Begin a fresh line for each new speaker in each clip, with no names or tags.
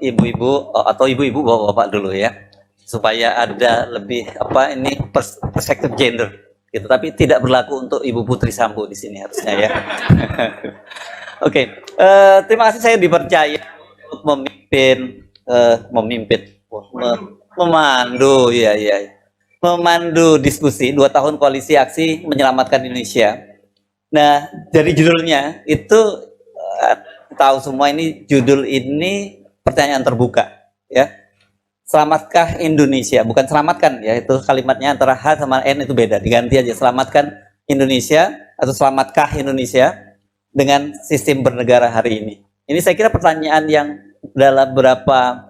ibu-ibu atau ibu-ibu bapak-bapak dulu ya, supaya ada lebih ini perspektif gender gitu, tapi tidak berlaku untuk Ibu Putri Sambo di sini harusnya ya. Oke, terima kasih saya dipercaya untuk memandu memandu diskusi 2 tahun koalisi aksi menyelamatkan Indonesia. Nah, dari judulnya itu tahu semua ini judul ini pertanyaan terbuka ya. Selamatkah Indonesia? Bukan selamatkan ya, itu kalimatnya antara H sama N itu beda, diganti aja selamatkan Indonesia atau selamatkah Indonesia dengan sistem bernegara hari ini. Ini saya kira pertanyaan yang dalam beberapa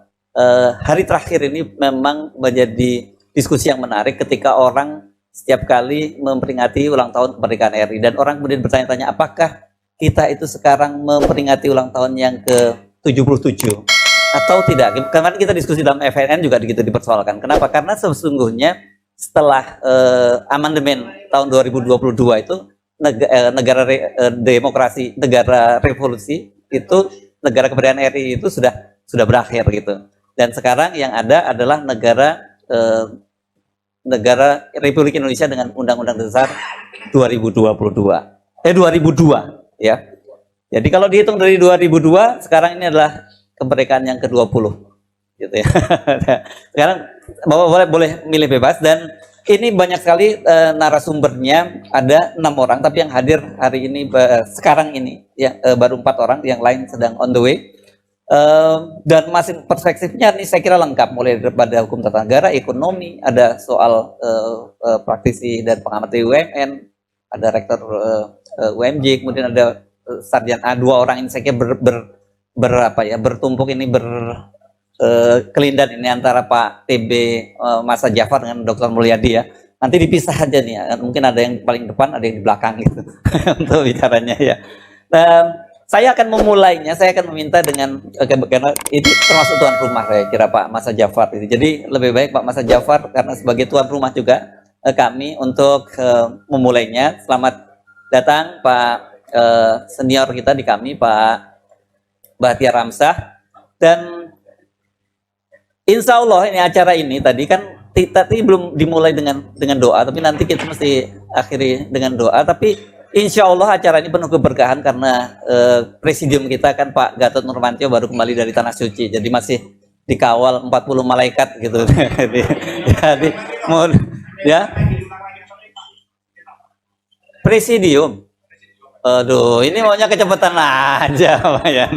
hari terakhir ini memang menjadi diskusi yang menarik ketika orang setiap kali memperingati ulang tahun kemerdekaan RI dan orang kemudian bertanya-tanya apakah kita itu sekarang memperingati ulang tahun yang ke-77 atau tidak. Kemarin kita diskusi dalam FNN juga begitu dipersoalkan. Kenapa? Karena sesungguhnya setelah amandemen tahun 2022 itu negara demokrasi, negara revolusi itu, negara kemerdekaan RI itu sudah berakhir gitu. Dan sekarang yang ada adalah negara Republik Indonesia dengan Undang-Undang Dasar 2002 ya. Jadi kalau dihitung dari 2002 sekarang ini adalah kemerdekaan yang ke-20 gitu ya. Sekarang Bapak boleh milih bebas dan ini banyak sekali narasumbernya, ada 6 orang tapi yang hadir hari ini sekarang ini ya baru 4 orang, yang lain sedang on the way. Dan masing perspektifnya ini saya kira lengkap, mulai daripada hukum tata negara, ekonomi, ada soal praktisi dan pengamat BUMN, ada rektor UMJ, kemudian ada sarjana, 2 orang ini saya kira bertumpuk ini kelindan ini antara Pak TB Masa Jafar dengan Dr. Mulyadi ya. Nanti dipisah aja nih ya, mungkin ada yang paling depan, ada yang di belakang gitu untuk bicaranya ya. Saya akan memulainya, saya akan meminta dengan, karena ini termasuk tuan rumah saya kira Pak Masa Jafar. Jadi lebih baik Pak Masa Jafar karena sebagai tuan rumah juga kami untuk memulainya. Selamat datang Pak senior kita di kami, Pak Bahtiar Ramsah. Dan insya Allah ini acara ini tadi kan tadi belum dimulai dengan doa, tapi nanti kita mesti akhiri dengan doa. Tapi insya Allah acara ini penuh keberkahan karena presidium kita kan Pak Gatot Nurmantio baru kembali dari Tanah Suci, jadi masih dikawal 40 malaikat gitu. Jadi ya presidium. Aduh, ini maunya kecepatan aja Pak ya.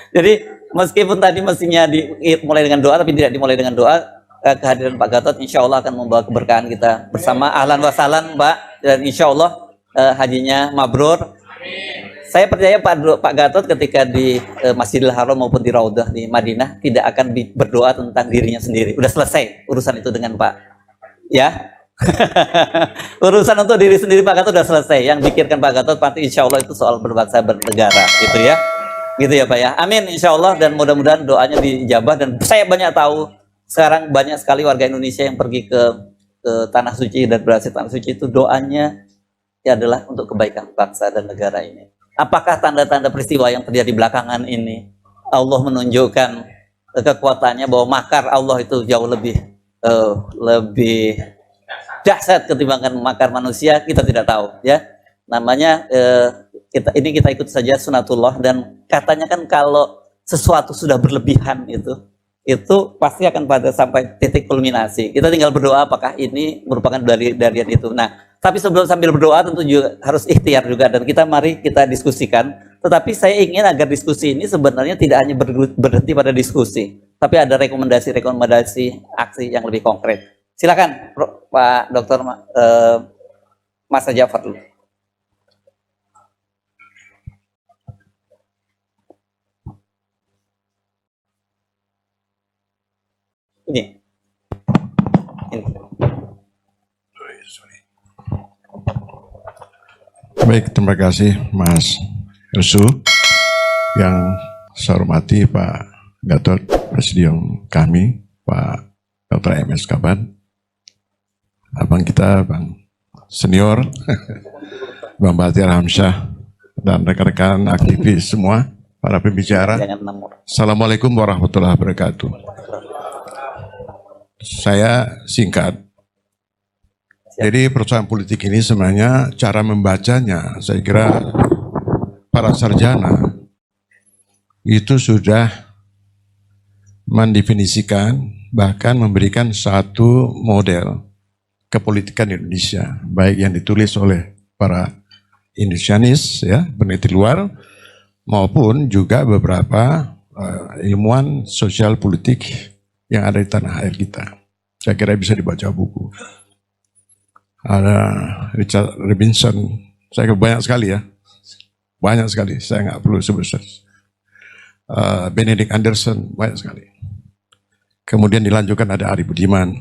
Jadi meskipun tadi mestinya dimulai dengan doa tapi tidak dimulai dengan doa, kehadiran Pak Gatot insya Allah akan membawa keberkahan kita bersama. Ahlan wa sahlan Pak, dan insya Allah hajinya mabrur. Saya percaya Pak Gatot ketika di Masjidil Haram maupun di Raudhah di Madinah tidak akan berdoa tentang dirinya sendiri. Udah selesai urusan itu dengan Pak ya. Urusan untuk diri sendiri Pak Gatot udah selesai. Yang pikirkan Pak Gatot pasti insya Allah itu soal berbangsa bernegara gitu ya. Gitu ya Pak ya. Amin insya Allah, dan mudah-mudahan doanya dijabah. Dan saya banyak tahu sekarang banyak sekali warga Indonesia yang pergi ke Tanah Suci dan berhasil Tanah Suci, itu doanya ya adalah untuk kebaikan bangsa dan negara ini. Apakah tanda-tanda peristiwa yang terjadi belakangan ini Allah menunjukkan kekuatannya bahwa makar Allah itu jauh lebih dahsyat ketimbang makar manusia? Kita tidak tahu ya. Namanya kita ikut saja sunatullah, dan katanya kan kalau sesuatu sudah berlebihan itu pasti akan pada sampai titik kulminasi. Kita tinggal berdoa apakah ini merupakan dari itu. Nah, tapi sambil berdoa tentu juga harus ikhtiar juga, dan mari kita diskusikan. Tetapi saya ingin agar diskusi ini sebenarnya tidak hanya berhenti pada diskusi, tapi ada rekomendasi aksi yang lebih konkret. Silakan Pak Dr. Masa Jafar dulu. Ini.
Baik, terima kasih Mas Resu. Yang saya hormati Pak Gatot, Presidium kami, Pak Dr. MS Kaban, abang kita, Bang Senior, Bang Bahtiar Ramsah, dan rekan-rekan aktivis semua. para pembicara.
Jangan nomor.
Assalamualaikum warahmatullahi wabarakatuh. Saya singkat. Jadi persoalan politik ini sebenarnya cara membacanya, saya kira para sarjana itu sudah mendefinisikan, bahkan memberikan satu model kepolitikan Indonesia, baik yang ditulis oleh para Indonesianis, ya, peneliti luar, maupun juga beberapa ilmuwan sosial politik yang ada di tanah air kita. Saya kira bisa dibaca buku. Ada Richard Robinson, saya kira banyak sekali ya, banyak sekali. Saya nggak perlu sebut. Benedict Anderson, banyak sekali. Kemudian dilanjutkan ada Ari Budiman,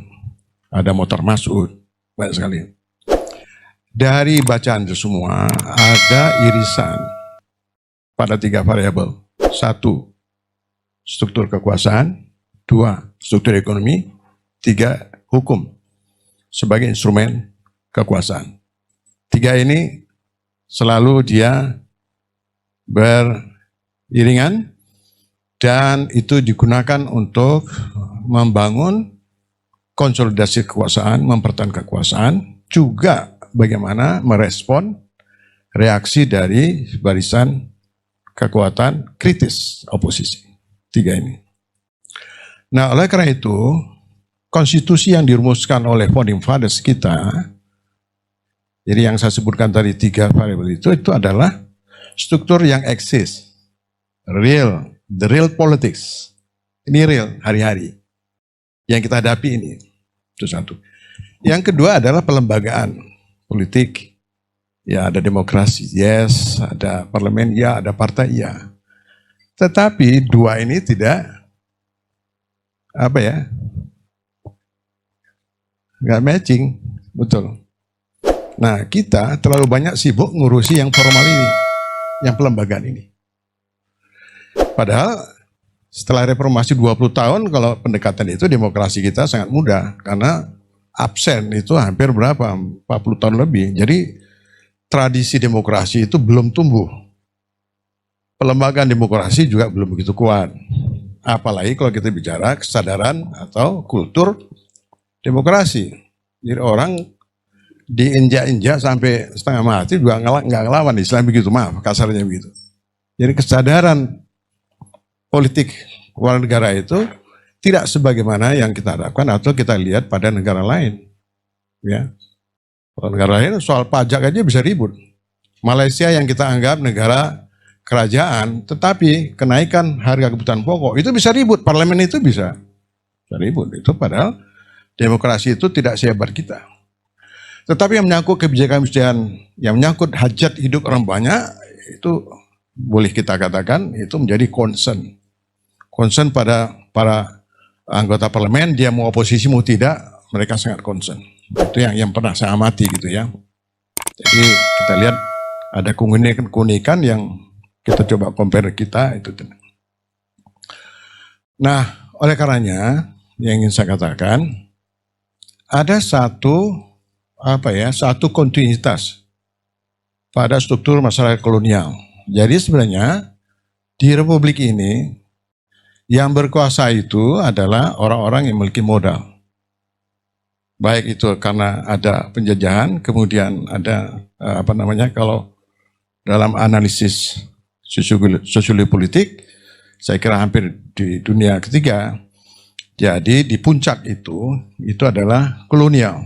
ada Motor Masud, banyak sekali. Dari bacaan itu semua ada irisan pada 3 variabel. 1, struktur kekuasaan. 2, struktur ekonomi. 3, hukum sebagai instrumen kekuasaan. 3 ini selalu dia beriringan dan itu digunakan untuk membangun konsolidasi kekuasaan, mempertahankan kekuasaan, juga bagaimana merespon reaksi dari barisan kekuatan kritis oposisi. 3 ini. Nah, oleh karena itu, konstitusi yang dirumuskan oleh founding fathers kita, jadi yang saya sebutkan tadi 3 variabel itu adalah struktur yang eksis, real, the real politics. Ini real, hari-hari yang kita hadapi ini. Itu satu. Yang kedua adalah pelembagaan politik. Ya, ada demokrasi, yes, ada parlemen, ya, ada partai, ya. Tetapi 2 ini tidak, nggak matching, betul. Nah, kita terlalu banyak sibuk ngurusi yang formal ini, yang pelembagaan ini. Padahal setelah reformasi 20 tahun, kalau pendekatan itu demokrasi kita sangat mudah. Karena absen itu hampir berapa? 40 tahun lebih. Jadi tradisi demokrasi itu belum tumbuh. Pelembagaan demokrasi juga belum begitu kuat. Apalagi kalau kita bicara kesadaran atau kultur demokrasi. Jadi orang diinjak-injak sampai setengah mati juga nggak ngelawan, istilahnya begitu, maaf kasarnya begitu. Jadi kesadaran politik warga negara itu tidak sebagaimana yang kita harapkan atau kita lihat pada negara lain. Ya, kalau negara lain soal pajak aja bisa ribut. Malaysia yang kita anggap negara kerajaan, tetapi kenaikan harga kebutuhan pokok itu bisa ribut, parlemen itu bisa ribut. Itu padahal demokrasi itu tidak sehebat kita. Tetapi yang menyangkut kebijakan-kebijakan, yang menyangkut hajat hidup orang banyak, itu boleh kita katakan itu menjadi concern. Concern pada para anggota parlemen, dia mau oposisi mau tidak, mereka sangat concern. Itu yang pernah saya amati gitu ya. Jadi kita lihat ada keunikan yang kita coba compare kita itu. Nah, oleh karenanya yang ingin saya katakan ada satu kontinuitas pada struktur masyarakat kolonial. Jadi sebenarnya di Republik ini yang berkuasa itu adalah orang-orang yang memiliki modal. Baik itu karena ada penjajahan, kemudian ada kalau dalam analisis sosiologi politik, saya kira hampir di dunia ketiga. Jadi di puncak itu adalah kolonial.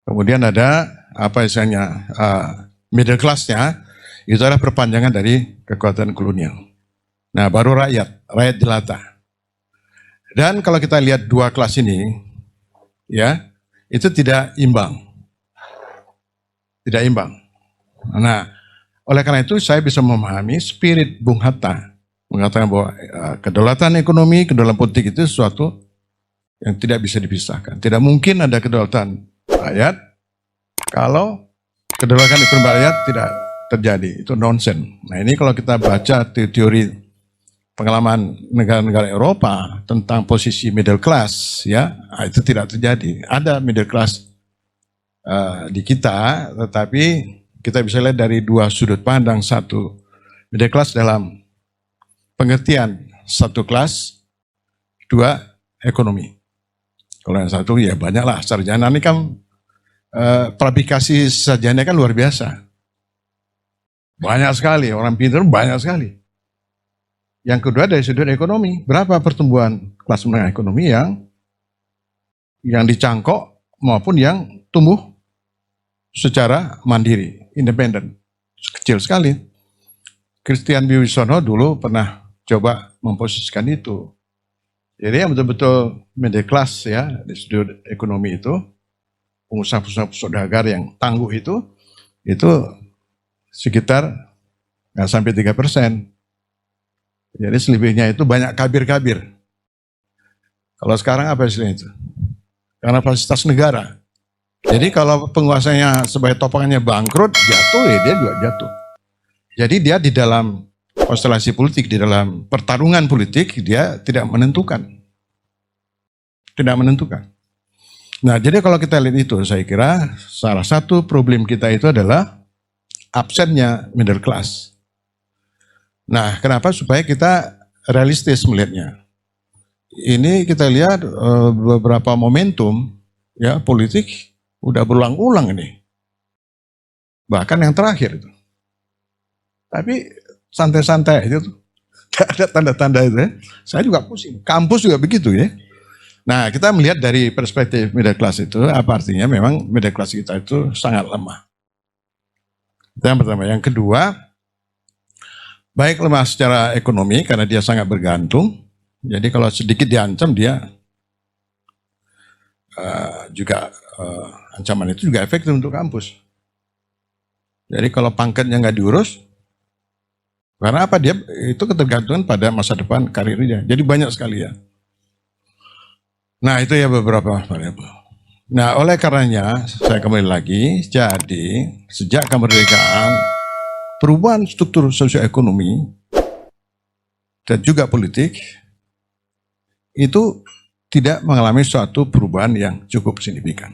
Kemudian ada middle class-nya, itu adalah perpanjangan dari kekuatan kolonial. Nah, baru rakyat jelata. Dan kalau kita lihat 2 kelas ini, ya, itu tidak imbang. Tidak imbang. Nah, oleh karena itu saya bisa memahami spirit Bung Hatta mengatakan bahwa kedaulatan ekonomi, kedaulatan politik itu sesuatu yang tidak bisa dipisahkan. Tidak mungkin ada kedaulatan rakyat kalau kedaulatan ekonomi rakyat tidak terjadi. Itu nonsense. Nah, ini kalau kita baca teori pengalaman negara-negara Eropa tentang posisi middle class, ya, itu tidak terjadi. Ada middle class di kita, tetapi kita bisa lihat dari 2 sudut pandang. Satu, middle class dalam pengertian satu kelas, dua ekonomi. Kalau yang satu ya banyaklah sarjana ini kan publikasi sarjana kan luar biasa. Banyak sekali, orang pintar banyak sekali. Yang kedua dari sudut ekonomi, berapa pertumbuhan kelas menengah ekonomi yang dicangkok maupun yang tumbuh secara mandiri, independen. Kecil sekali. Christian Wibisono dulu pernah coba memposisikan itu. Jadi yang betul-betul middle class ya, di sudut ekonomi itu, pengusaha-pengusaha saudagar yang tangguh itu sekitar nggak sampai 3%. Jadi selebihnya itu banyak kabir-kabir. Kalau sekarang apa istilahnya itu? Karena fasilitas negara. Jadi kalau penguasanya sebagai topangannya bangkrut, jatuh ya dia juga jatuh. Jadi dia di dalam konstelasi politik, di dalam pertarungan politik, dia tidak menentukan. Tidak menentukan. Nah, jadi kalau kita lihat itu, saya kira salah satu problem kita itu adalah absennya middle class. Nah, kenapa? Supaya kita realistis melihatnya. Ini kita lihat beberapa momentum ya politik udah berulang-ulang ini. Bahkan yang terakhir itu. Tapi santai-santai aja tuh. Gak ada tanda-tanda itu ya. Saya juga pusing. Kampus juga begitu ya. Nah, kita melihat dari perspektif middle class itu, apa artinya memang middle class kita itu sangat lemah. Itu yang pertama. Yang kedua, baik lemah secara ekonomi karena dia sangat bergantung. Jadi kalau sedikit diancam dia ancaman itu juga efektif untuk kampus. Jadi kalau pangkatnya nggak diurus, karena apa dia itu ketergantungan pada masa depan karirnya. Jadi banyak sekali ya. Nah itu ya beberapa variabel. Nah oleh karenanya saya kembali lagi. Jadi sejak kemerdekaan perubahan struktur sosioekonomi dan juga politik itu tidak mengalami suatu perubahan yang cukup signifikan.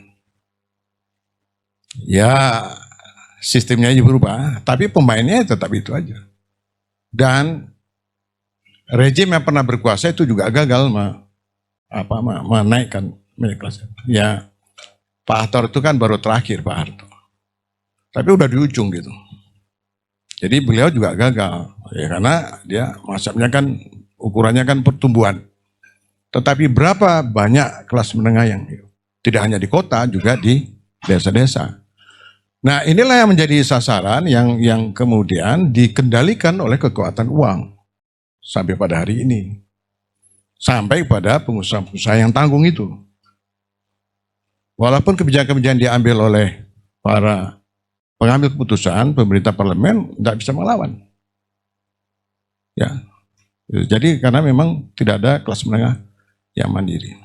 Ya sistemnya berubah, tapi pemainnya tetap itu aja. Dan rejim yang pernah berkuasa itu juga gagal menaikkan middle class. Ya, Pak Harto itu kan baru terakhir Pak Harto. Tapi udah di ujung gitu. Jadi beliau juga gagal. Ya karena dia masuknya kan ukurannya kan pertumbuhan. Tetapi berapa banyak kelas menengah yang tidak hanya di kota juga di desa-desa. Nah inilah yang menjadi sasaran yang kemudian dikendalikan oleh kekuatan uang sampai pada hari ini. Sampai pada pengusaha-pengusaha yang tanggung itu. Walaupun kebijakan-kebijakan diambil oleh para pengambil keputusan, pemerintah parlemen tidak bisa melawan. Ya, jadi karena memang tidak ada kelas menengah yang mandiri.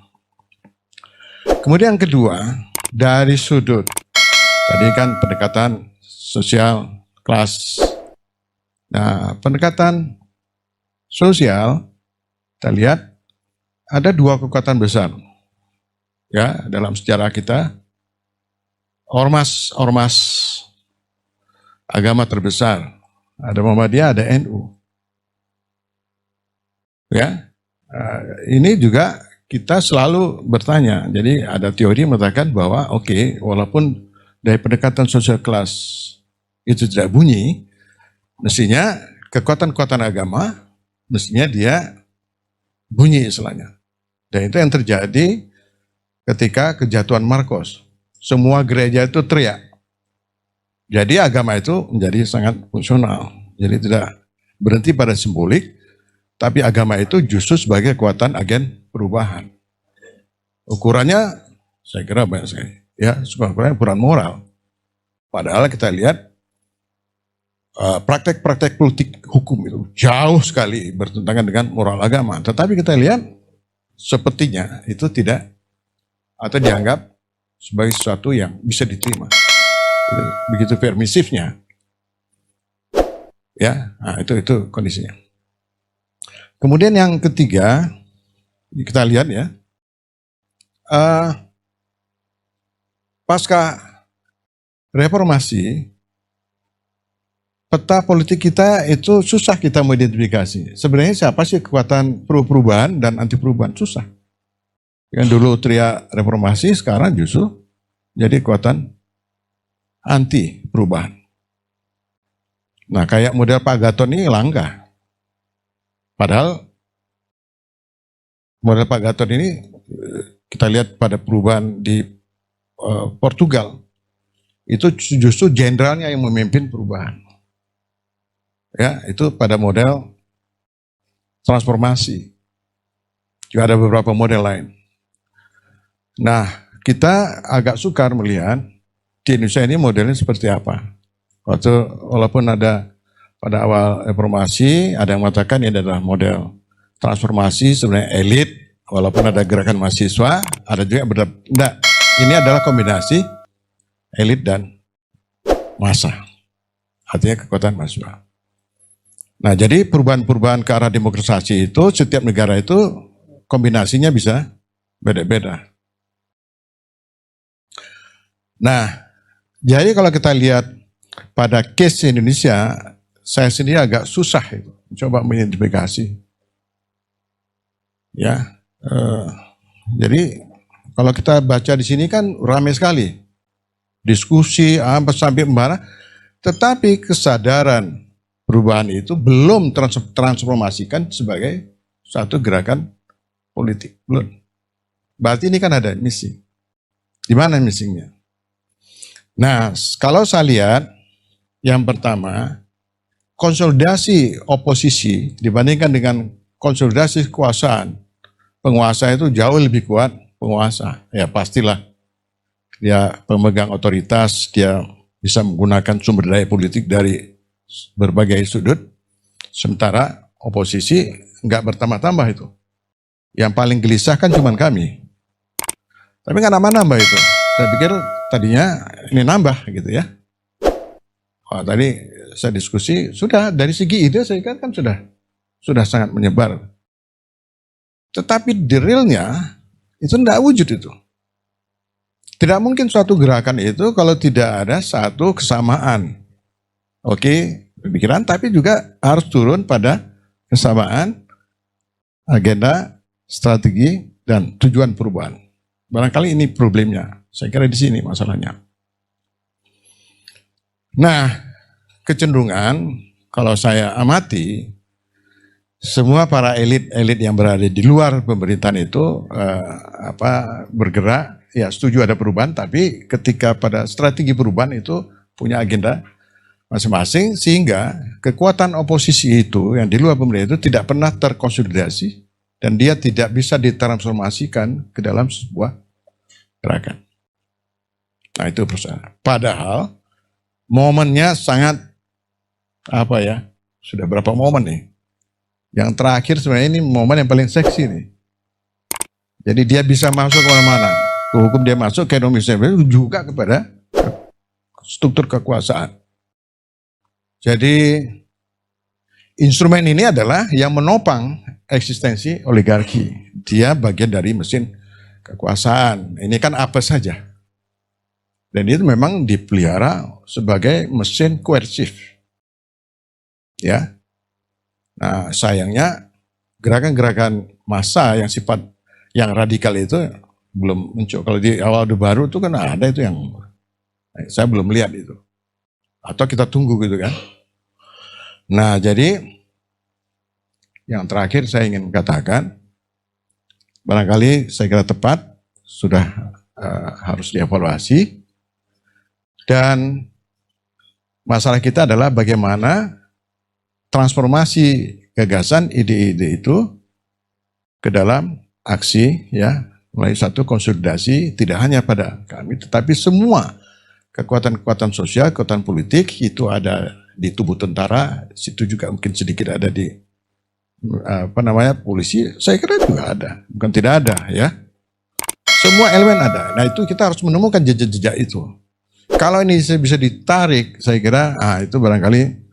Kemudian yang kedua, dari sudut tadi kan pendekatan sosial kelas. Nah, pendekatan sosial kita lihat ada dua kekuatan besar ya dalam sejarah kita. Ormas agama terbesar, ada Muhammadiyah, ada NU. Ya, ini juga kita selalu bertanya. Jadi ada teori mengatakan bahwa oke, walaupun dari pendekatan sosial kelas itu tidak bunyi, mestinya kekuatan-kekuatan agama mestinya dia bunyi istilahnya. Dan itu yang terjadi ketika kejatuhan Markos. Semua gereja itu teriak. Jadi agama itu menjadi sangat fungsional. Jadi tidak berhenti pada simbolik, tapi agama itu justru sebagai kekuatan agen perubahan. Ukurannya saya kira banyak sekali. Ya, ukuran moral. Padahal kita lihat praktek-praktek politik hukum itu jauh sekali bertentangan dengan moral agama. Tetapi kita lihat sepertinya itu tidak atau dianggap sebagai sesuatu yang bisa diterima. Begitu permisifnya. Ya, nah itu kondisinya. Kemudian yang ketiga, kita lihat ya, pasca reformasi, peta politik kita itu susah kita mengidentifikasi. Sebenarnya siapa sih kekuatan pro-perubahan dan anti perubahan? Susah. Yang dulu teriak reformasi, sekarang justru jadi kekuatan anti perubahan. Nah, kayak model Pak Gatot ini langka. Padahal model Pak Gatot ini kita lihat pada perubahan di Portugal, itu justru jenderalnya yang memimpin perubahan. Ya, itu pada model transformasi. Juga ada beberapa model lain. Nah, kita agak sukar melihat di Indonesia ini modelnya seperti apa. Walaupun ada pada awal reformasi, ada yang mengatakan ini adalah model transformasi sebenarnya elit, walaupun ada gerakan mahasiswa, ada juga yang enggak. Ini adalah kombinasi elit dan massa. Artinya kekuatan mahasiswa. Nah, jadi perubahan-perubahan ke arah demokratisasi itu setiap negara itu kombinasinya bisa beda-beda. Nah, jadi kalau kita lihat pada case Indonesia, saya sendiri agak susah itu, coba mengidentifikasi. Ya, jadi kalau kita baca di sini kan ramai sekali diskusi sampai mana, tetapi kesadaran perubahan itu belum transformasikan sebagai satu gerakan politik, belum. Berarti ini kan ada missing. Di mana missingnya? Nah, kalau saya lihat, yang pertama, konsolidasi oposisi dibandingkan dengan konsolidasi kekuasaan, penguasa itu jauh lebih kuat penguasa. Ya pastilah, dia pemegang otoritas, dia bisa menggunakan sumber daya politik dari berbagai sudut, sementara oposisi nggak bertambah-tambah itu. Yang paling gelisah kan cuma kami. Tapi nggak nambah-nambah itu. Saya pikir tadinya ini nambah gitu ya. Oh, tadi saya diskusi, sudah dari segi ide saya kira kan sudah sangat menyebar. Tetapi di realnya itu tidak wujud itu. Tidak mungkin suatu gerakan itu kalau tidak ada satu kesamaan. Oke, pemikiran, tapi juga harus turun pada kesamaan agenda, strategi, dan tujuan perubahan. Barangkali ini problemnya. Saya kira di sini masalahnya. Nah, kecenderungan kalau saya amati, semua para elit-elit yang berada di luar pemerintahan itu bergerak, ya setuju ada perubahan, tapi ketika pada strategi perubahan itu punya agenda masing-masing, sehingga kekuatan oposisi itu yang di luar pemerintahan itu tidak pernah terkonsolidasi dan dia tidak bisa ditransformasikan ke dalam sebuah gerakan. Nah, itu persoalan. Padahal momennya sangat sudah berapa momen nih? Yang terakhir sebenarnya ini momen yang paling seksi nih. Jadi dia bisa masuk kemana-mana. Hukum dia masuk ke Indonesia juga kepada struktur kekuasaan. Jadi instrumen ini adalah yang menopang eksistensi oligarki. Dia bagian dari mesin kekuasaan. Ini kan apa saja. Dan itu memang dipelihara sebagai mesin koersif. Ya. Nah, sayangnya gerakan-gerakan massa yang sifat yang radikal itu belum muncul. Kalau di awal Orde Baru itu kan ada itu yang saya belum lihat itu. Atau kita tunggu gitu kan. Nah, jadi yang terakhir saya ingin katakan, barangkali saya kira tepat, sudah harus dievaluasi. Dan masalah kita adalah bagaimana transformasi gagasan ide-ide itu ke dalam aksi, ya, melalui satu konsolidasi tidak hanya pada kami, tetapi semua kekuatan-kekuatan sosial, kekuatan politik itu ada di tubuh tentara, situ juga mungkin sedikit ada di polisi. Saya kira juga ada, bukan tidak ada, ya. Semua elemen ada. Nah, itu kita harus menemukan jejak-jejak itu. Kalau ini bisa ditarik, saya kira itu barangkali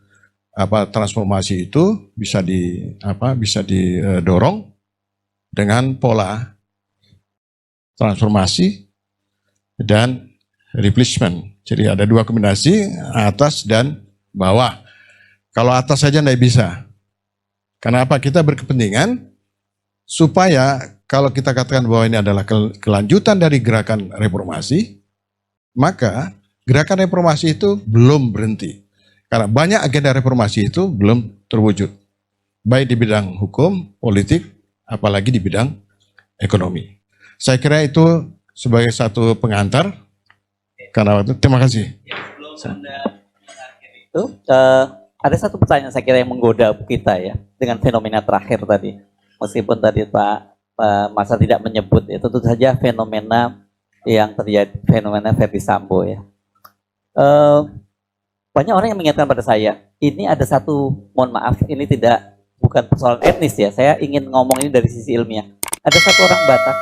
transformasi itu bisa didorong dengan pola transformasi dan replacement. Jadi ada dua kombinasi, atas dan bawah. Kalau atas saja tidak bisa. Kenapa? Kita berkepentingan supaya kalau kita katakan bahwa ini adalah kelanjutan dari gerakan reformasi, maka gerakan reformasi itu belum berhenti. Karena banyak agenda reformasi itu belum terwujud. Baik di bidang hukum, politik, apalagi di bidang ekonomi. Saya kira itu sebagai satu pengantar. Karena waktu, terima kasih.
Sebelum Anda mengakhiri itu, ada satu pertanyaan saya kira yang menggoda kita ya, dengan fenomena terakhir tadi. Meskipun tadi Pak Masa tidak menyebut, ya tentu saja fenomena yang terjadi, fenomena Verdi Sambo ya. Banyak orang yang mengingatkan pada saya, ini ada satu, mohon maaf, ini bukan persoalan etnis ya, saya ingin ngomong ini dari sisi ilmiah. Ada satu orang Batak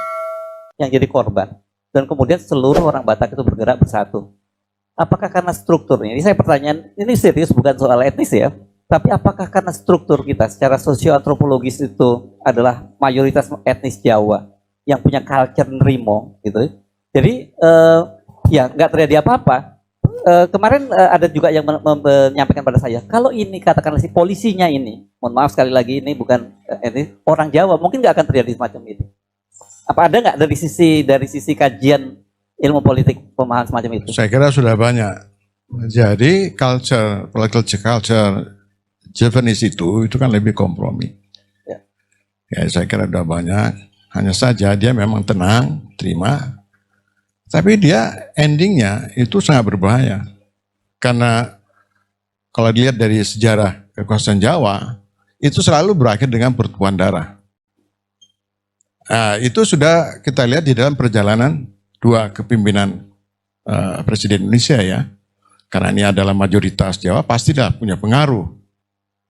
yang jadi korban, dan kemudian seluruh orang Batak itu bergerak bersatu. Apakah karena strukturnya? Ini saya pertanyaan, ini serius bukan soal etnis ya, tapi apakah karena struktur kita secara sosioantropologis itu adalah mayoritas etnis Jawa yang punya culture nerimo gitu. Jadi ya nggak terjadi apa-apa. Kemarin ada juga yang menyampaikan pada saya, kalau ini katakanlah si polisinya ini, mohon maaf sekali lagi ini bukan ini orang Jawa, mungkin nggak akan terjadi semacam itu. Apa ada nggak dari sisi kajian ilmu politik pemahaman semacam itu?
Saya kira sudah banyak. Jadi political culture Japanese itu kan lebih kompromi. Ya, saya kira sudah banyak. Hanya saja dia memang tenang, terima. Tapi dia endingnya itu sangat berbahaya. Karena kalau dilihat dari sejarah kekuasaan Jawa, itu selalu berakhir dengan pertumpahan darah. Nah, itu sudah kita lihat di dalam perjalanan dua kepimpinan Presiden Indonesia ya. Karena ini adalah mayoritas Jawa, pasti dah punya pengaruh.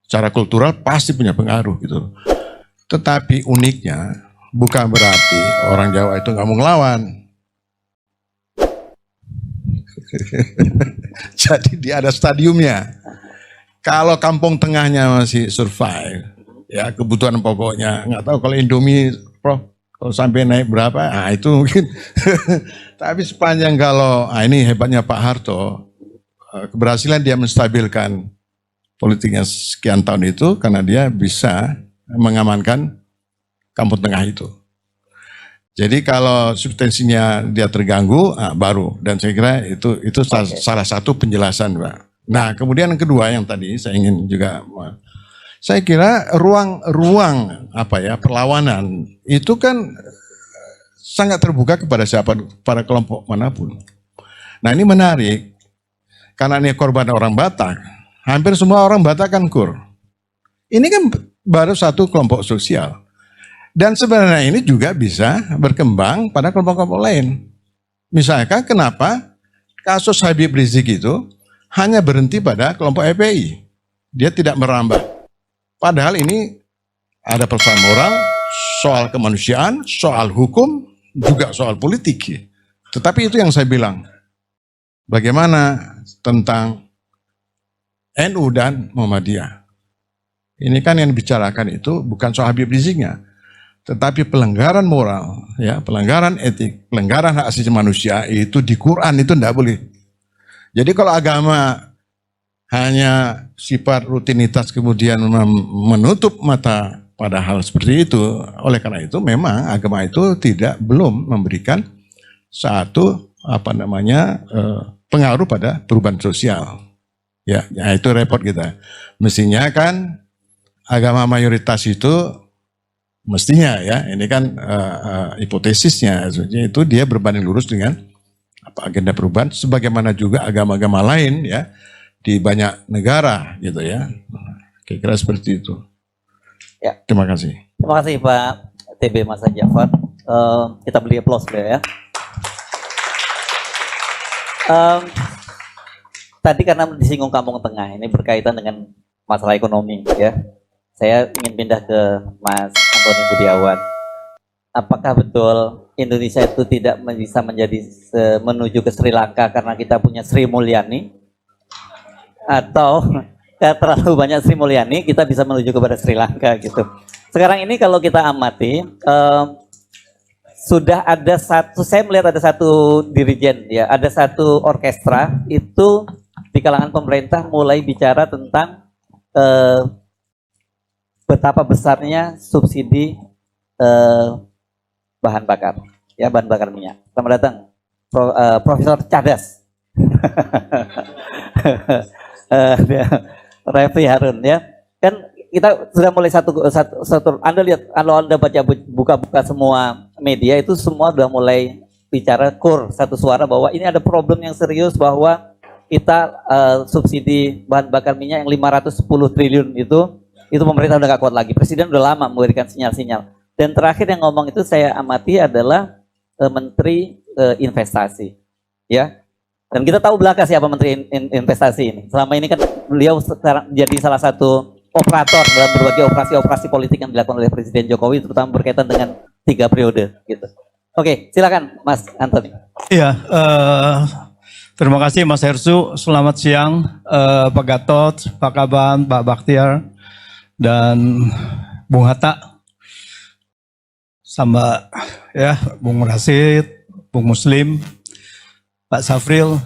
Secara kultural pasti punya pengaruh gitu. Tetapi uniknya bukan berarti orang Jawa itu nggak mau ngelawan. Jadi dia ada stadiumnya. Kalau kampung tengahnya masih survive, ya kebutuhan pokoknya, nggak tahu kalau Indomie, Prof, kalau sampai naik berapa, itu mungkin. Tapi sepanjang kalau, ini hebatnya Pak Harto, keberhasilan dia menstabilkan politiknya sekian tahun itu karena dia bisa mengamankan kampung tengah itu. Jadi kalau substansinya dia terganggu, baru. Dan saya kira itu salah satu penjelasan, Pak. Nah, kemudian yang kedua yang tadi saya ingin juga, saya kira ruang perlawanan itu kan sangat terbuka kepada siapa, pada kelompok manapun. Nah, ini menarik karena ini korban orang Batak. Hampir semua orang Batak kan kur. Ini kan baru satu kelompok sosial. Dan sebenarnya ini juga bisa berkembang pada kelompok-kelompok lain. Misalkan kenapa kasus Habib Rizik itu hanya berhenti pada kelompok FPI. Dia tidak merambah. Padahal ini ada persoalan moral, soal kemanusiaan, soal hukum, juga soal politik. Tetapi itu yang saya bilang. Bagaimana tentang NU dan Muhammadiyah. Ini kan yang dibicarakan itu bukan soal Habib Riziknya. Tetapi pelanggaran moral, ya, pelanggaran etik, pelanggaran hak asasi manusia itu di Quran itu tidak boleh. Jadi kalau agama hanya sifat rutinitas kemudian menutup mata pada hal seperti itu, oleh karena itu memang agama itu belum memberikan satu pengaruh pada perubahan sosial. Ya, itu repot kita. Mestinya kan agama mayoritas itu mestinya ya, ini kan hipotesisnya, itu dia berbanding lurus dengan agenda perubahan, sebagaimana juga agama-agama lain ya di banyak negara gitu ya. Kira-kira seperti itu.
Ya.
Terima kasih.
Terima kasih Pak TB Masa Jafar. Kita beri aplaus ya. Tadi karena disinggung kampung tengah, ini berkaitan dengan masalah ekonomi ya. Saya ingin pindah ke Mas Antoni Budiawan. Apakah betul Indonesia itu tidak bisa menuju ke Sri Lanka karena kita punya Sri Mulyani? Atau terlalu banyak Sri Mulyani kita bisa menuju kepada Sri Lanka gitu. Sekarang ini kalau kita amati, sudah ada saya melihat ada satu dirijen ya, ada satu orkestra itu di kalangan pemerintah mulai bicara tentang eh, betapa besarnya subsidi bahan bakar, ya bahan bakar minyak. Selamat datang, Profesor Cadas, Refli Harun ya. Kan kita sudah mulai satu. Anda lihat, kalau Anda buka semua media itu semua sudah mulai bicara satu suara bahwa ini ada problem yang serius, bahwa kita subsidi bahan bakar minyak yang 510 triliun itu pemerintah udah gak kuat lagi. Presiden udah lama memberikan sinyal-sinyal. Dan terakhir yang ngomong itu saya amati adalah Menteri Investasi, ya. Dan kita tahu belaka siapa Menteri Investasi ini. Selama ini kan beliau jadi salah satu operator dalam berbagai operasi-operasi politik yang dilakukan oleh Presiden Jokowi, terutama berkaitan dengan 3 periode. Gitu. Oke, silakan Mas Antoni.
Iya, terima kasih Mas Hersu. Selamat siang Pak Gatot, Pak Kaban, Pak Bakhtiar, dan Bung Hatta, sama ya Bung Rasid, Bung Muslim, Pak Safril.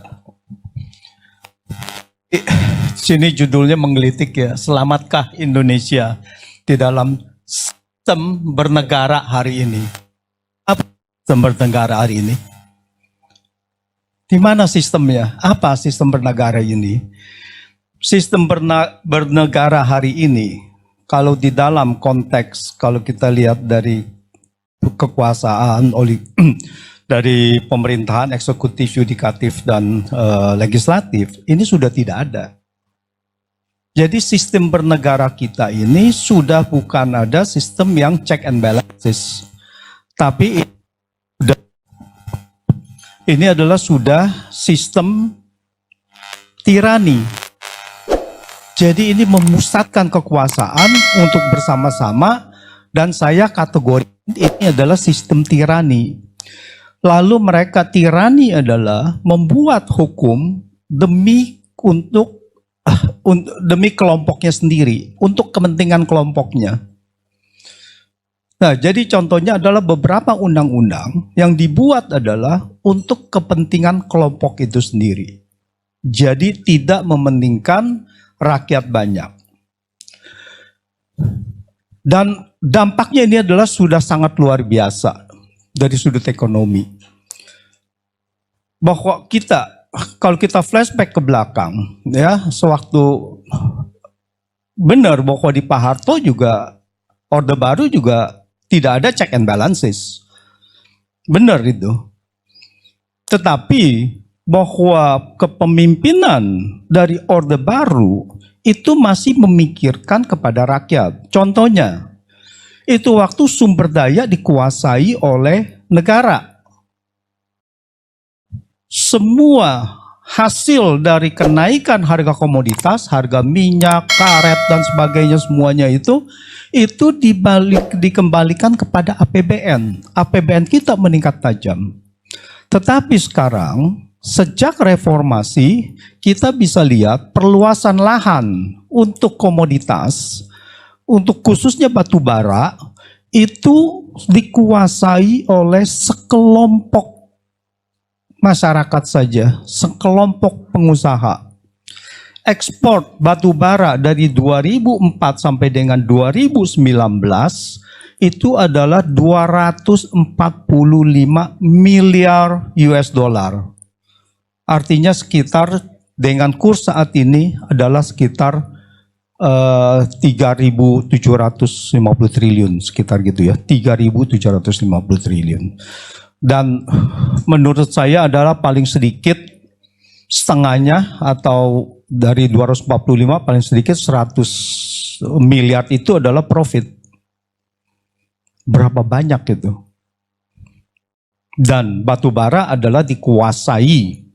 Sini judulnya menggelitik ya, selamatkah Indonesia di dalam sistem bernegara hari ini? Apa sistem bernegara hari ini? Di mana sistemnya? Apa sistem bernegara ini? Sistem bernegara hari ini, kalau di dalam konteks, kalau kita lihat dari kekuasaan dari pemerintahan, eksekutif, yudikatif, dan legislatif, ini sudah tidak ada. Jadi sistem bernegara kita ini sudah bukan ada sistem yang check and balances. Tapi ini adalah sudah sistem tirani. Jadi ini memusatkan kekuasaan untuk bersama-sama, dan saya kategori ini adalah sistem tirani. Lalu mereka tirani adalah membuat hukum demi kelompoknya sendiri, untuk kepentingan kelompoknya. Nah, jadi contohnya adalah beberapa undang-undang yang dibuat adalah untuk kepentingan kelompok itu sendiri. Jadi tidak mementingkan rakyat banyak. Dan dampaknya ini adalah sudah sangat luar biasa dari sudut ekonomi. Bahwa kalau kita flashback ke belakang, ya, sewaktu benar bahwa di Pak Harto juga, Orde Baru juga tidak ada check and balances. Benar itu. Tetapi bahwa kepemimpinan dari Orde Baru itu masih memikirkan kepada rakyat. Contohnya, itu waktu sumber daya dikuasai oleh negara. Semua hasil dari kenaikan harga komoditas, harga minyak, karet, dan sebagainya semuanya itu dikembalikan kepada APBN. APBN kita meningkat tajam. Tetapi sekarang, sejak reformasi, kita bisa lihat perluasan lahan untuk komoditas, untuk khususnya batu bara, itu dikuasai oleh sekelompok masyarakat saja, sekelompok pengusaha. Ekspor batu bara dari 2004 sampai dengan 2019 itu adalah 245 miliar US dollar. Artinya sekitar dengan kurs saat ini adalah sekitar 3.750 triliun, sekitar gitu ya, 3.750 triliun. Dan menurut saya adalah paling sedikit setengahnya, atau dari 245 paling sedikit 100 miliar itu adalah profit. Berapa banyak itu? Dan batu bara adalah dikuasai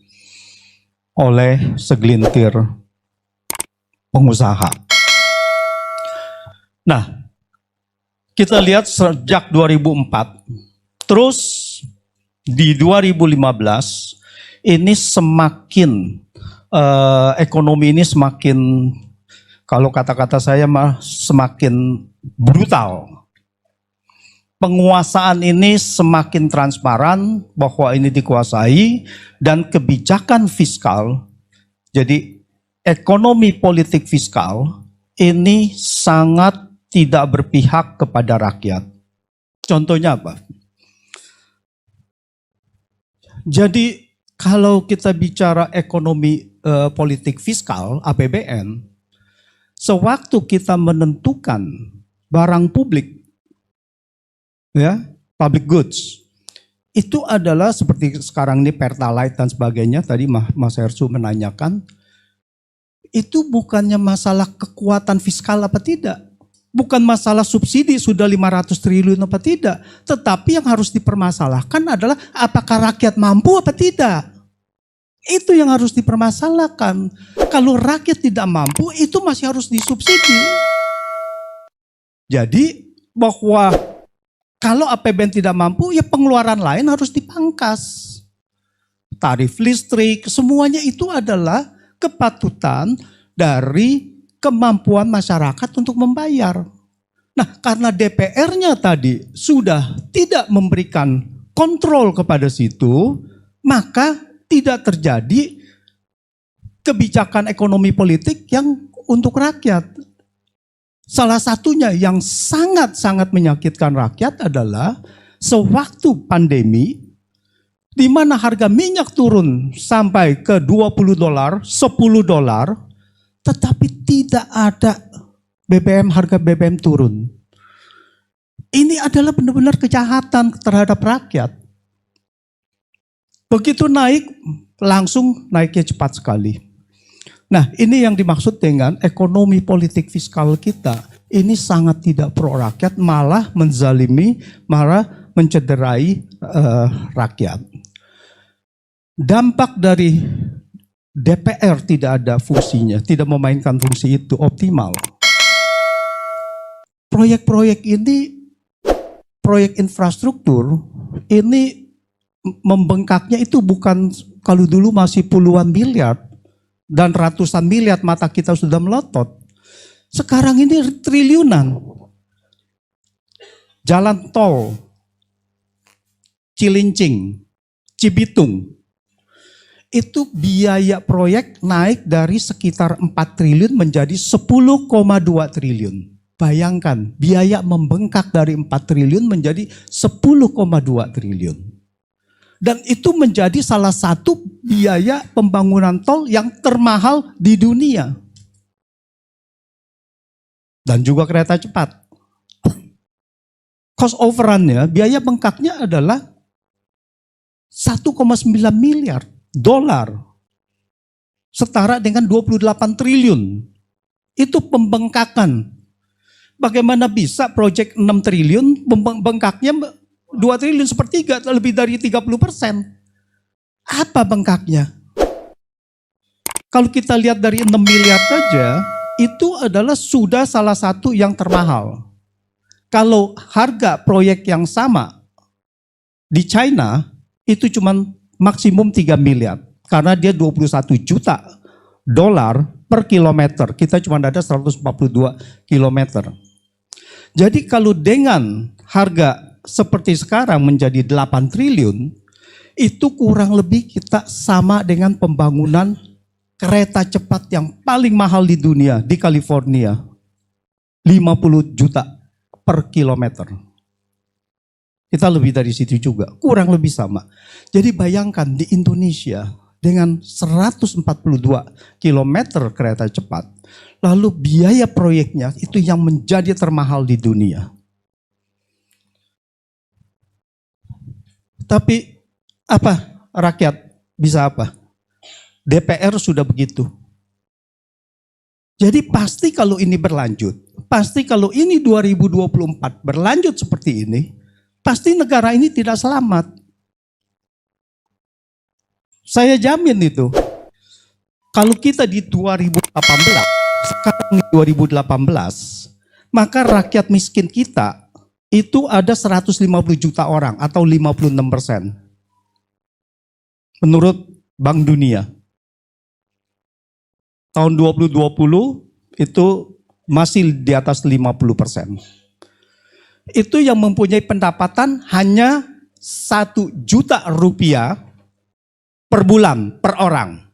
oleh segelintir pengusaha. Nah, kita lihat sejak 2004, terus di 2015 ini semakin ekonomi ini semakin, kalau kata-kata saya semakin brutal. Penguasaan ini semakin transparan bahwa ini dikuasai, dan kebijakan fiskal, jadi ekonomi politik fiskal ini sangat tidak berpihak kepada rakyat. Contohnya apa? Jadi kalau kita bicara ekonomi politik fiskal APBN, sewaktu kita menentukan barang publik, ya, public goods, itu adalah seperti sekarang ini Pertalite dan sebagainya, tadi Mas Hersu menanyakan, itu bukannya masalah kekuatan fiskal apa tidak, bukan masalah subsidi sudah 500 triliun apa tidak, tetapi yang harus dipermasalahkan adalah apakah rakyat mampu apa tidak. Itu yang harus dipermasalahkan. Kalau rakyat tidak mampu, itu masih harus disubsidi. Jadi bahwa kalau APBN tidak mampu, ya pengeluaran lain harus dipangkas. Tarif listrik, semuanya itu adalah kepatutan dari kemampuan masyarakat untuk membayar. Nah, karena DPR-nya tadi sudah tidak memberikan kontrol kepada situ, maka tidak terjadi kebijakan ekonomi politik yang untuk rakyat. Salah satunya yang sangat-sangat menyakitkan rakyat adalah sewaktu pandemi, di mana harga minyak turun sampai ke $20, $10, tetapi tidak ada harga BBM turun. Ini adalah benar-benar kejahatan terhadap rakyat. Begitu naik, langsung naiknya cepat sekali. Nah, ini yang dimaksud dengan ekonomi politik fiskal kita. Ini sangat tidak pro rakyat, malah menzalimi, malah mencederai rakyat. Dampak dari DPR tidak ada fungsinya, tidak memainkan fungsi itu optimal. Proyek-proyek ini, proyek infrastruktur, ini membengkaknya itu bukan kalau dulu masih puluhan miliar dan ratusan miliar mata kita sudah melotot. Sekarang ini triliunan. Jalan tol Cilincing, Cibitung, itu biaya proyek naik dari sekitar 4 triliun menjadi 10,2 triliun. Bayangkan, biaya membengkak dari 4 triliun menjadi 10,2 triliun. Dan itu menjadi salah satu biaya pembangunan tol yang termahal di dunia. Dan juga kereta cepat. Cost overrun-nya, biaya bengkaknya adalah 1,9 miliar dolar. Setara dengan 28 triliun. Itu pembengkakan. Bagaimana bisa proyek 6 triliun bengkaknya 2 triliun sepertiga, lebih dari 30%. Apa bengkaknya? Kalau kita lihat dari 6 miliar saja, itu adalah sudah salah satu yang termahal. Kalau harga proyek yang sama di China, itu cuma maksimum 3 miliar. Karena dia 21 juta dolar per kilometer. Kita cuma ada 142 kilometer. Jadi kalau dengan harga seperti sekarang menjadi 8 triliun, itu kurang lebih kita sama dengan pembangunan kereta cepat yang paling mahal di dunia, di California. 50 juta per kilometer. Kita lebih dari situ juga, kurang lebih sama. Jadi bayangkan di Indonesia dengan 142 kilometer kereta cepat, lalu biaya proyeknya itu yang menjadi termahal di dunia. Tapi apa rakyat bisa apa? DPR sudah begitu. Jadi pasti kalau ini berlanjut, pasti kalau ini 2024 berlanjut seperti ini, pasti negara ini tidak selamat. Saya jamin itu. Kalau kita di 2018, sekarang di 2018, maka rakyat miskin kita itu ada 150 juta orang atau 56%. Menurut Bank Dunia. Tahun 2020 itu masih di atas 50%. Itu yang mempunyai pendapatan hanya 1 juta rupiah per bulan, per orang.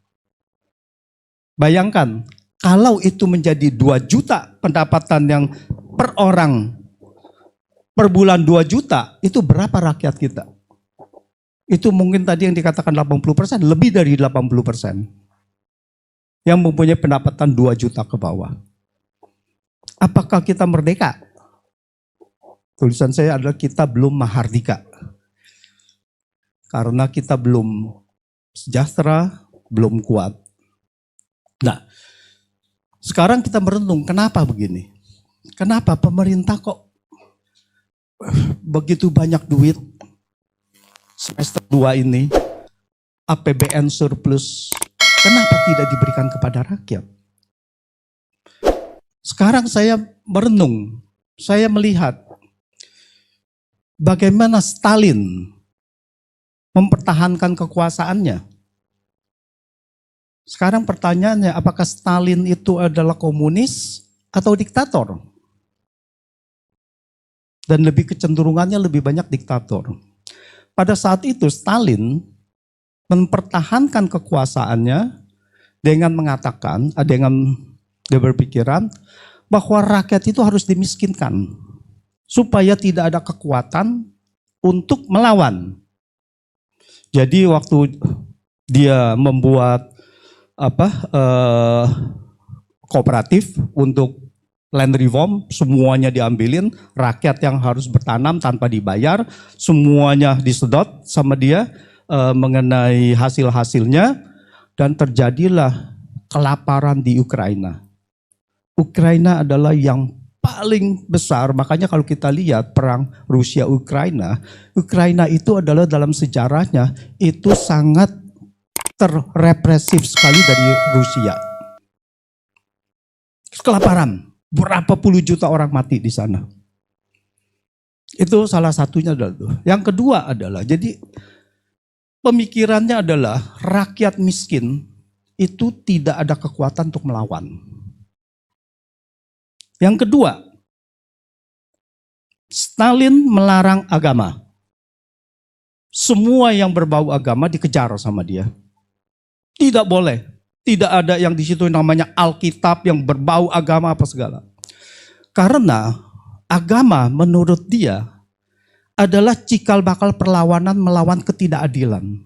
Bayangkan, Kalau itu menjadi 2 juta pendapatan yang per orang per bulan 2 juta, itu berapa rakyat kita? Itu mungkin tadi yang dikatakan 80%, lebih dari 80% yang mempunyai pendapatan 2 juta ke bawah. Apakah kita merdeka? Tulisan saya adalah kita belum mahardika. Karena kita belum sejahtera, belum kuat. Nah, sekarang kita merenung, kenapa begini? Kenapa pemerintah kok begitu banyak duit semester 2 ini, APBN surplus, kenapa tidak diberikan kepada rakyat? Sekarang saya merenung, saya melihat bagaimana Stalin mempertahankan kekuasaannya. Sekarang pertanyaannya, apakah Stalin itu adalah komunis atau diktator? Dan lebih kecenderungannya lebih banyak diktator. Pada saat itu Stalin mempertahankan kekuasaannya dengan mengatakan, dengan dia berpikiran bahwa rakyat itu harus dimiskinkan supaya tidak ada kekuatan untuk melawan. Jadi waktu dia membuat kooperatif untuk land reform, semuanya diambilin, rakyat yang harus bertanam tanpa dibayar, semuanya disedot sama dia mengenai hasil-hasilnya, dan terjadilah kelaparan di Ukraina. Ukraina adalah yang paling besar, makanya kalau kita lihat perang Rusia-Ukraina, Ukraina itu adalah dalam sejarahnya itu sangat terrepresif sekali dari Rusia. Kelaparan. Berapa puluh juta orang mati di sana. Itu salah satunya adalah itu. Yang kedua adalah, jadi pemikirannya adalah rakyat miskin itu tidak ada kekuatan untuk melawan. Yang kedua, Stalin melarang agama. Semua yang berbau agama dikejar sama dia. Tidak boleh. Tidak ada yang di situ namanya Alkitab yang berbau agama apa segala. Karena agama menurut dia adalah cikal bakal perlawanan melawan ketidakadilan.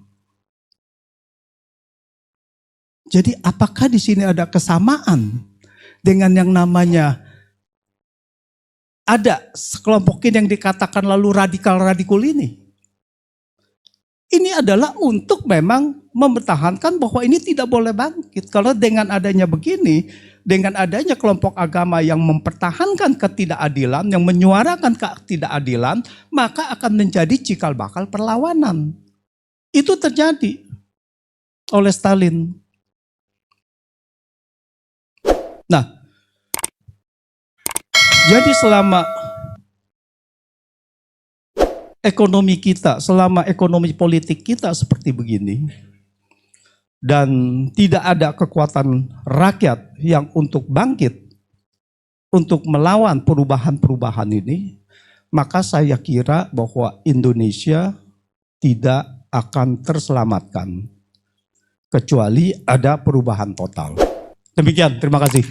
Jadi apakah di sini ada kesamaan dengan yang namanya ada sekelompokin yang dikatakan lalu radikal-radikal ini? Ini adalah untuk memang mempertahankan bahwa ini tidak boleh bangkit. Kalau dengan adanya begini, dengan adanya kelompok agama yang mempertahankan ketidakadilan, yang menyuarakan ketidakadilan, maka akan menjadi cikal bakal perlawanan. Itu terjadi oleh Stalin. Nah, jadi selama ekonomi kita, selama ekonomi politik kita seperti begini, dan tidak ada kekuatan rakyat yang untuk bangkit, untuk melawan perubahan-perubahan ini, maka saya kira bahwa Indonesia tidak akan terselamatkan, kecuali ada perubahan total. Demikian, terima kasih.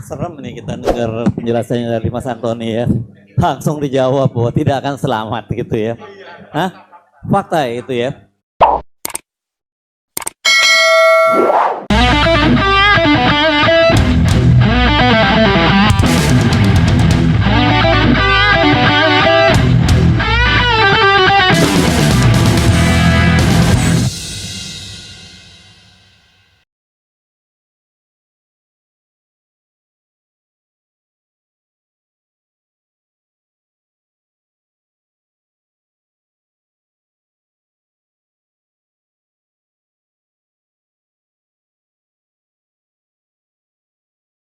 Serem nih kita dengar penjelasannya dari Mas Antoni ya. Langsung dijawab bahwa tidak akan selamat gitu ya. Hah? Fakta itu ya.